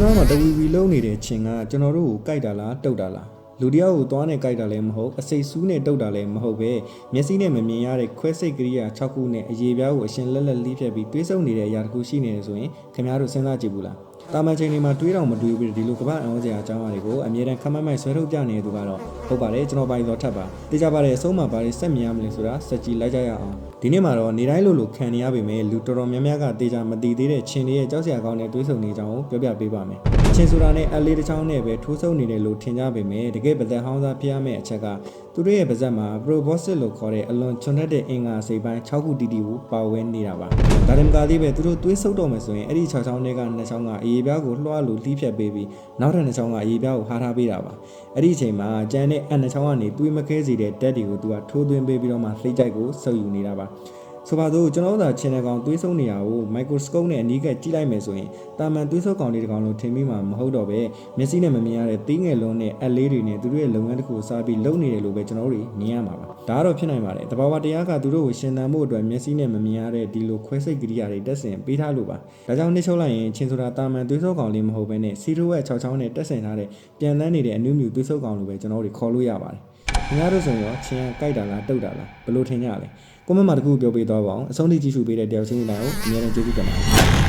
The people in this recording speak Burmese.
တောင်သားမှာတဝီဝီလုံးနေတဲ့ချင်းကကျွန်တော်တို့ကိုကြိုက်တာလားတုတ်တာလားလူတယောက်ကိုသွားနဲ့ကြိုက်တာလည်းမဟုတ်အစိတ်ဆူးနဲ့တုတ်တာလည်းမဟုတ်ပဲမျက်စိနဲ့မမြင်ရတဲ့ခွဲစိတ်ကရိယာ6ခုနဲ့အရေးပြားကိုအရှင်လက်လက်လှီးဖြတ်ပြီးတွေးဆုံနေတဲ့အရာတစ်ခုရှိနေတယ်ဆိုရင်ခင်ဗျားတို့စဉ်းစားကြည့်ဘူးလားတာမန်ချိန်တွေမှာတွေးတော့မတွေးဘူးဒီလိုကမ္ဘာအံ့ဩစရာအကြောင်းအရာတွေကိုအမြဲတမ်းခမမိုက်ဆွဲထုတ်ပြနေသူကတော့ဟုတ်ပါတယ်ကျွန်တော်ပိုင်တော်ထပ်ပါသိကြပါတဲ့အဆုံးမှာဘာတွေဆက်မြင်ရမလဲဆိုတာစက်ကြည့်လိုက်ကြရအောင်ဒီနေ့မှာတော့နေတိုင်းလိုခံနေရပေမဲ့လူတော်တော်များများကတေချာမတည်သေးတဲ့ချင်းတွေရဲ့ကြောက်စရာကောင်းတဲ့တွေးဆုံနေကြအောင်ပြောပြပေးပါမယ်ချင်းဆိုတာနဲ့အလေးတစ်ချောင်းနဲ့ပဲထိုးဆုံနေတယ်လို့ထင်ကြပေမဲ့တကယ်ပါသက်ဟောင်းသားဖျားမဲ့အချက်ကသူတို့ရဲ့ပါဇက်မှာ proboscis လို့ခေါ်တဲ့အလွန်ချွန်တတ်တဲ့အင်္ဂါစိတ်ပိုင်း6ခုတီတီကိုပါဝင်နေတာပါဒါတမကသေးပဲသူတို့တွေးဆုပ်တော့မယ်ဆိုရင်အဲ့ဒီ6ချောင်းတွေက2ချောင်းကအရေးပြားကိုလွှားလို့လှီးဖြတ်ပေးပြီးနောက်ထပ်2ချောင်းကအရေးပြားကိုဟာထားပေးတာပါအဲ့ဒီအချိန်မှာကျန်တဲ့အ2ချောင်းကနေတွေးမခဲစေတဲ့တက်တွေကိုသူကထိုးသွင်းပေးပြီးတော့မှလှိမ့်ကြိုက်ကိုဆုပ်ယူနေတာပါဆိုပါတော့ကျွန်တော်တို့ချင်းတဲ့ကောင်တွေးဆုံနေရကို microscope နဲ့အနီးကပ်ကြည့်လိုက်မယ်ဆိုရင်တာမန်တွေးဆုံကောင်လေးတစ်ကောင်လို့ထင်မိမှာမဟုတ်တော့ပဲမျက်စိနဲ့မမြင်ရတဲ့သေးငယ်လုံးနဲ့အလေးတွေနဲ့သူတို့ရဲ့လုပ်ငန်းတစ်ခုစားပြီးလုပ်နေတယ်လို့ပဲကျွန်တော်တို့မြင်ရမှာပါဒါကတော့ဖြစ်နိုင်ပါတယ်တဘာဝတရားကသူတို့ကိုရှင်သန်ဖို့အတွက်မျက်စိနဲ့မမြင်ရတဲ့ဒီလိုခွဲစိတ်ကရိယာတွေတက်ဆင်ပေးထားလို့ပါဒါကြောင့်နှိမ့်ချုပ်လိုက်ရင်ချင်းဆိုတာတာမန်တွေးဆုံကောင်လေးမဟုတ်ဘဲနဲ့စီရိုရဲ့6ချောင်းနဲ့တက်ဆင်ထားတဲ့ပြန်တန်းနေတဲ့အနုမြူတွေးဆုံကောင်လိုပဲကျွန်တော်တို့ခေါ်လို့ရပါတယ်ခင်ဗျားတို့ဆိုရင်ရောချင်းကကြိုက်တာလားတုတ်တာလားဘယ်လိုထင်ကြလဲကွန်မန့်မှာတခုပြောပေးသွားပါအောင်အဆုံးထိကြည့်ရှုပေးတဲ့တယောက်ချင်းတိုင်းကိုအများနဲ့ကျေးဇူးတင်ပါတယ်